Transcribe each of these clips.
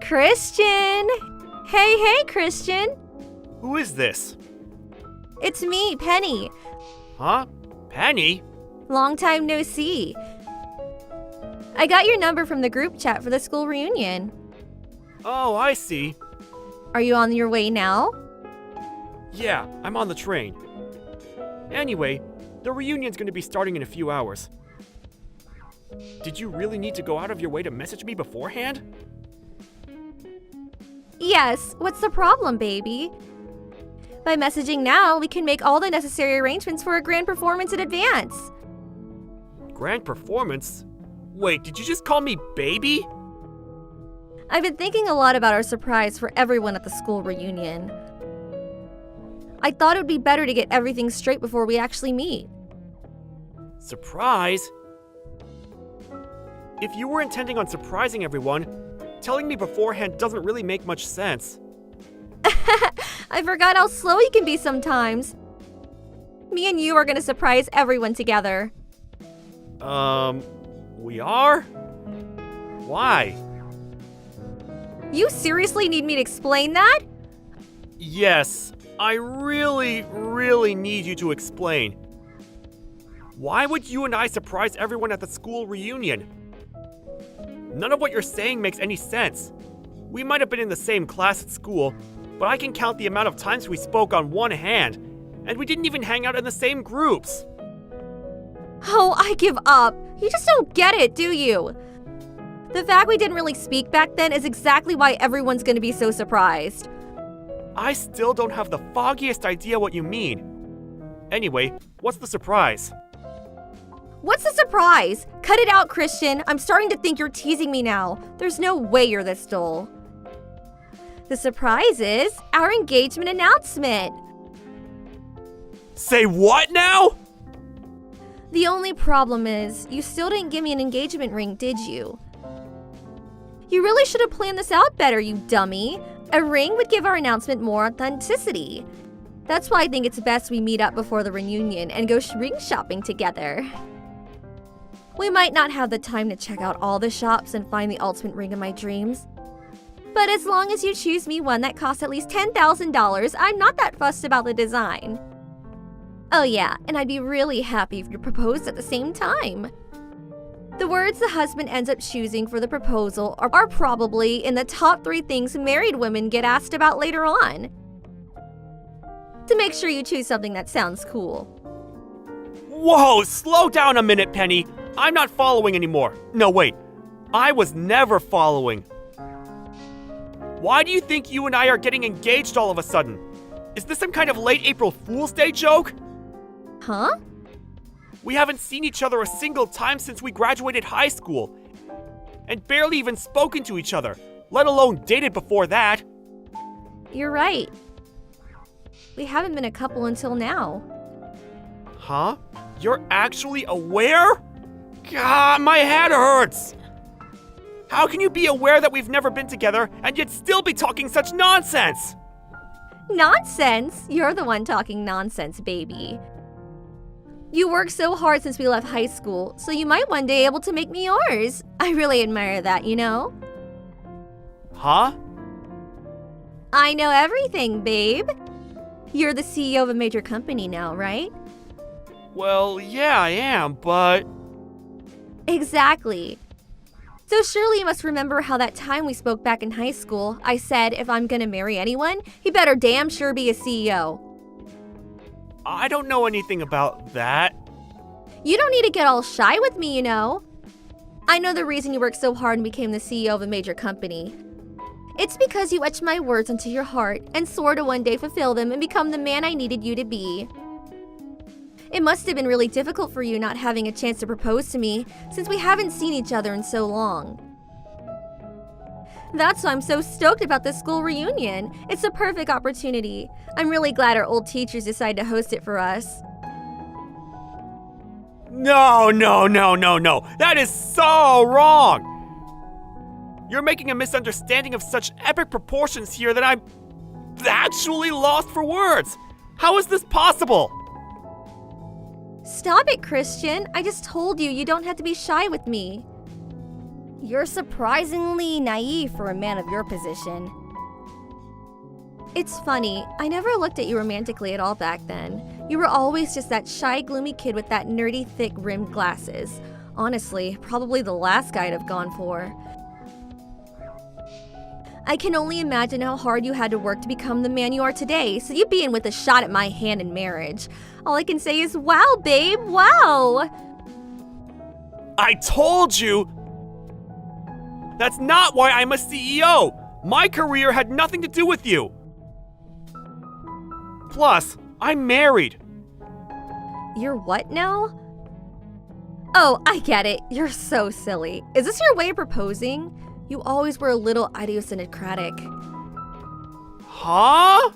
Christian! Hey, Christian! Who is this? It's me, Penny. Huh? Penny? Long time no see. I got your number from the group chat for the school reunion. Oh, I see. Are you on your way now? Yeah, I'm on the train. Anyway, the reunion's gonna be starting in a few hours. Did you really need to go out of your way to message me beforehand? Yes, what's the problem, baby? By messaging now, we can make all the necessary arrangements for a grand performance in advance. Grand performance? Wait, did you just call me baby? I've been thinking a lot about our surprise for everyone at the school reunion. I thought it would be better to get everything straight before we actually meet. Surprise? If you were intending on surprising everyone, telling me beforehand doesn't really make much sense. I forgot how slow you can be sometimes. Me and you are gonna surprise everyone together. We are? Why? You seriously need me to explain that? Yes, I really need you to explain. Why would you and I surprise everyone at the school reunion? None of what you're saying makes any sense. We might have been in the same class at school, but I can count the amount of times we spoke on one hand, and we didn't even hang out in the same groups. Oh, I give up. You just don't get it, do you? The fact we didn't really speak back then is exactly why everyone's gonna be so surprised. I still don't have the foggiest idea what you mean. Anyway, what's the surprise? What's the surprise? Cut it out, Christian. I'm starting to think you're teasing me now. There's no way you're this dull. The surprise is our engagement announcement. Say what now? The only problem is, you still didn't give me an engagement ring, did you? You really should have planned this out better, you dummy. A ring would give our announcement more authenticity. That's why I think it's best we meet up before the reunion and go ring shopping together. We might not have the time to check out all the shops and find the ultimate ring of my dreams. But as long as you choose me one that costs at least $10,000, I'm not that fussed about the design. Oh yeah, and I'd be really happy if you proposed at the same time. The words the husband ends up choosing for the proposal are probably in the top 3 things married women get asked about later on. To make sure you choose something that sounds cool. Whoa, slow down a minute, Penny. I'm not following anymore. No, wait. I was never following. Why do you think you and I are getting engaged all of a sudden? Is this some kind of late April Fool's Day joke? Huh? We haven't seen each other a single time since we graduated high school. And barely even spoken to each other, let alone dated before that. You're right. We haven't been a couple until now. Huh? You're actually aware? God, my head hurts! How can you be aware that we've never been together and yet still be talking such nonsense? Nonsense? You're the one talking nonsense, baby. You worked so hard since we left high school, so you might one day be able to make me yours. I really admire that, you know? Huh? I know everything, babe. You're the CEO of a major company now, right? Well, yeah, I am, but... Exactly. So surely you must remember how that time we spoke back in high school, I said if I'm gonna marry anyone, he better damn sure be a CEO. I don't know anything about that. You don't need to get all shy with me, you know. I know the reason you worked so hard and became the CEO of a major company. It's because you etched my words into your heart and swore to one day fulfill them and become the man I needed you to be. It must have been really difficult for you not having a chance to propose to me since we haven't seen each other in so long. That's why I'm so stoked about this school reunion. It's a perfect opportunity. I'm really glad our old teachers decided to host it for us. No. That is so wrong. You're making a misunderstanding of such epic proportions here that I'm actually lost for words. How is this possible? Stop it, Christian. I just told you you don't have to be shy with me. You're surprisingly naive for a man of your position. It's funny, I never looked at you romantically at all back then. You were always just that shy, gloomy kid with that nerdy, thick-rimmed glasses. Honestly, probably the last guy I'd have gone for. I can only imagine how hard you had to work to become the man you are today, so you being with a shot at my hand in marriage. All I can say is, wow, babe, wow! I told you! That's not why I'm a CEO! My career had nothing to do with you! Plus, I'm married. You're what now? Oh, I get it. You're so silly. Is this your way of proposing? You always were a little idiosyncratic. Huh?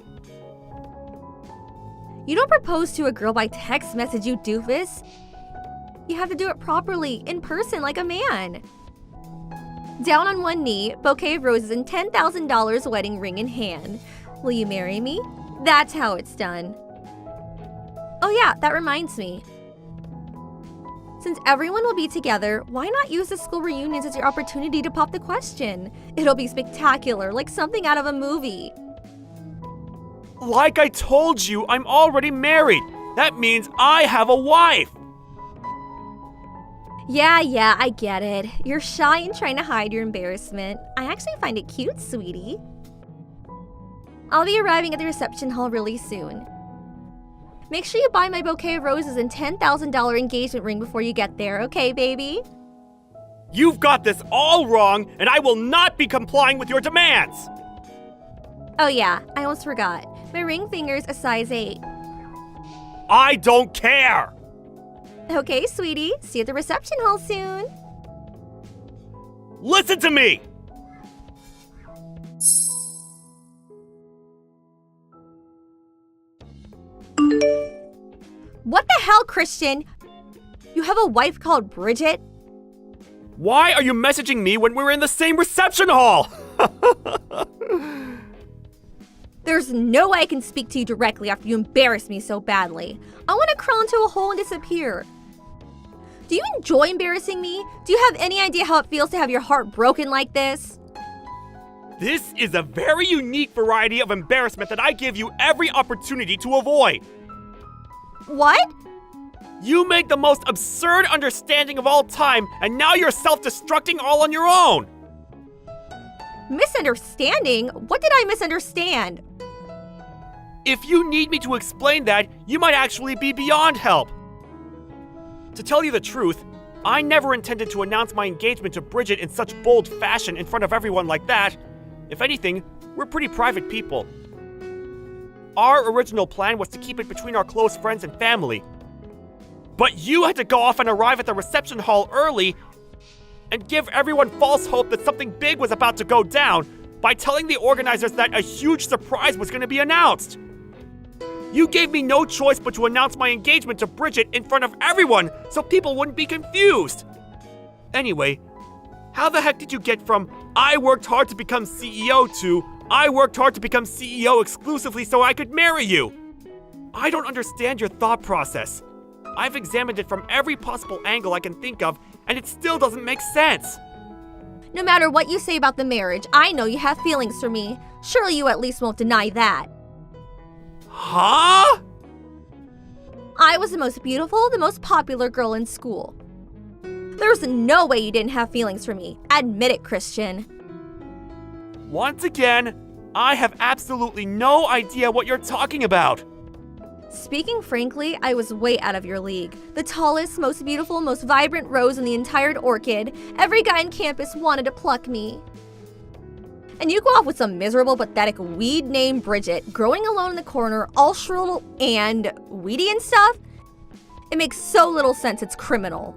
You don't propose to a girl by text message, you doofus. You have to do it properly, in person, like a man. Down on one knee, bouquet of roses and $10,000 wedding ring in hand. Will you marry me? That's how it's done. Oh yeah, that reminds me. Since everyone will be together, why not use the school reunions as your opportunity to pop the question? It'll be spectacular, like something out of a movie. Like I told you, I'm already married. That means I have a wife. Yeah, I get it. You're shy and trying to hide your embarrassment. I actually find it cute, sweetie. I'll be arriving at the reception hall really soon. Make sure you buy my bouquet of roses and $10,000 engagement ring before you get there, okay, baby? You've got this all wrong, and I will not be complying with your demands! Oh yeah, I almost forgot. My ring finger's a size 8. I don't care! Okay, sweetie. See you at the reception hall soon. Listen to me! What the hell, Christian? You have a wife called Bridget? Why are you messaging me when we're in the same reception hall? There's no way I can speak to you directly after you embarrass me so badly. I want to crawl into a hole and disappear. Do you enjoy embarrassing me? Do you have any idea how it feels to have your heart broken like this? This is a very unique variety of embarrassment that I give you every opportunity to avoid. What? You made the most absurd understanding of all time, and now you're self-destructing all on your own. Misunderstanding? What did I misunderstand? If you need me to explain that, you might actually be beyond help. To tell you the truth, I never intended to announce my engagement to Bridget in such bold fashion in front of everyone like that. If anything, we're pretty private people. Our original plan was to keep it between our close friends and family. But you had to go off and arrive at the reception hall early and give everyone false hope that something big was about to go down by telling the organizers that a huge surprise was going to be announced. You gave me no choice but to announce my engagement to Bridget in front of everyone so people wouldn't be confused. Anyway, how the heck did you get from I worked hard to become CEO to I worked hard to become CEO exclusively so I could marry you? I don't understand your thought process. I've examined it from every possible angle I can think of, and it still doesn't make sense. No matter what you say about the marriage, I know you have feelings for me. Surely you at least won't deny that. Huh? I was the most beautiful, the most popular girl in school. There's no way you didn't have feelings for me. Admit it, Christian. Once again, I have absolutely no idea what you're talking about. Speaking frankly, I was way out of your league. The tallest, most beautiful, most vibrant rose in the entire orchid. Every guy on campus wanted to pluck me. And you go off with some miserable, pathetic weed named Bridget, growing alone in the corner, all shrill and weedy and stuff? It makes so little sense, it's criminal.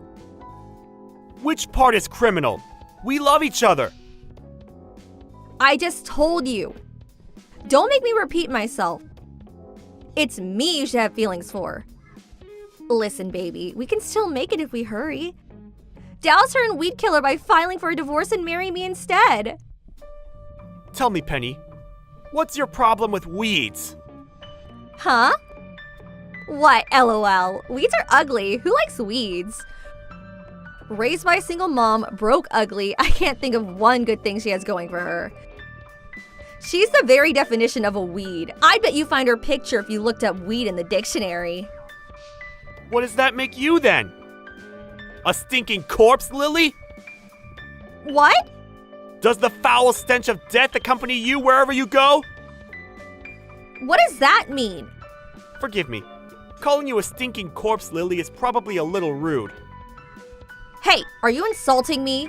Which part is criminal? We love each other. I just told you. Don't make me repeat myself. It's me you should have feelings for. Listen, baby, we can still make it if we hurry. Douse her and weed kill her by filing for a divorce and marry me instead. Tell me, Penny, what's your problem with weeds? Huh? What, LOL? Weeds are ugly. Who likes weeds? Raised by a single mom, broke ugly, I can't think of one good thing she has going for her. She's the very definition of a weed. I bet you find her picture if you looked up weed in the dictionary. What does that make you then? A stinking corpse, Lily? What? Does the foul stench of death accompany you wherever you go? What does that mean? Forgive me. Calling you a stinking corpse, Lily, is probably a little rude. Hey, are you insulting me?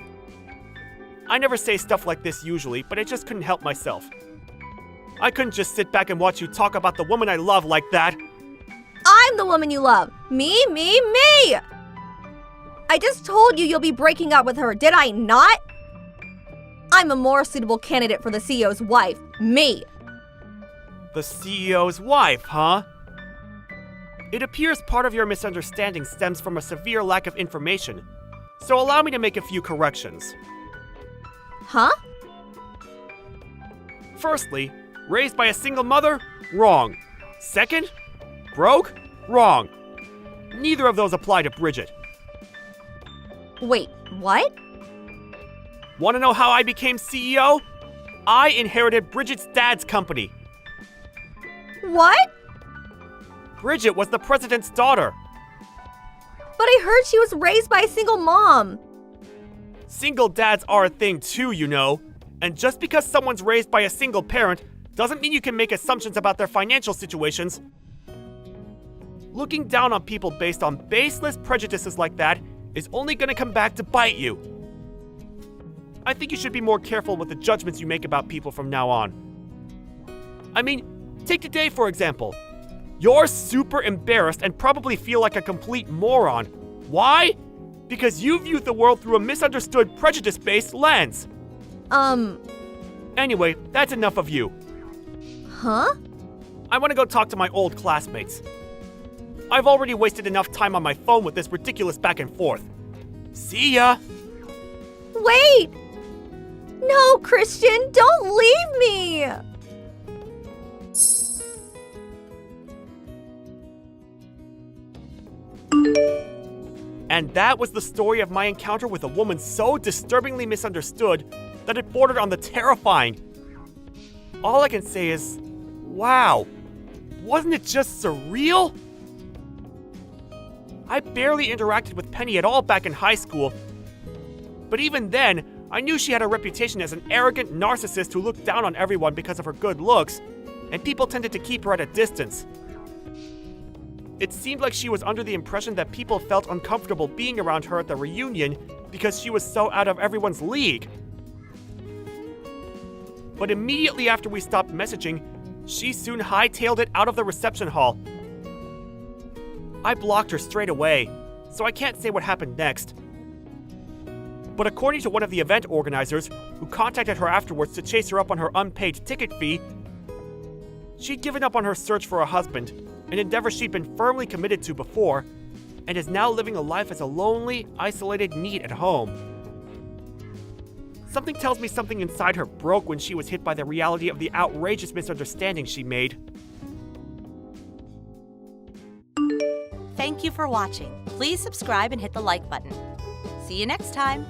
I never say stuff like this usually, but I just couldn't help myself. I couldn't just sit back and watch you talk about the woman I love like that. I'm the woman you love. Me. I just told you you'll be breaking up with her, did I not? I'm a more suitable candidate for the CEO's wife. Me. The CEO's wife, huh? It appears part of your misunderstanding stems from a severe lack of information, so allow me to make a few corrections. Huh? Firstly, raised by a single mother? Wrong. Second, broke? Wrong. Neither of those apply to Bridget. Wait, what? Want to know how I became CEO? I inherited Bridget's dad's company. What? Bridget was the president's daughter. But I heard she was raised by a single mom. Single dads are a thing too, you know. And just because someone's raised by a single parent doesn't mean you can make assumptions about their financial situations. Looking down on people based on baseless prejudices like that is only going to come back to bite you. I think you should be more careful with the judgments you make about people from now on. I mean, take today for example. You're super embarrassed and probably feel like a complete moron. Why? Because you viewed the world through a misunderstood prejudice-based lens. Anyway, that's enough of you. Huh? I want to go talk to my old classmates. I've already wasted enough time on my phone with this ridiculous back and forth. See ya! Wait! No, Christian, don't leave me! And that was the story of my encounter with a woman so disturbingly misunderstood that it bordered on the terrifying. All I can say is, wow, wasn't it just surreal? I barely interacted with Penny at all back in high school, but even then, I knew she had a reputation as an arrogant narcissist who looked down on everyone because of her good looks, and people tended to keep her at a distance. It seemed like she was under the impression that people felt uncomfortable being around her at the reunion because she was so out of everyone's league. But immediately after we stopped messaging, she soon hightailed it out of the reception hall. I blocked her straight away, so I can't say what happened next. But according to one of the event organizers, who contacted her afterwards to chase her up on her unpaid ticket fee, she'd given up on her search for a husband, an endeavor she'd been firmly committed to before, and is now living a life as a lonely, isolated NEET at home. Something tells me something inside her broke when she was hit by the reality of the outrageous misunderstanding she made. Thank you for watching. Please subscribe and hit the like button. See you next time.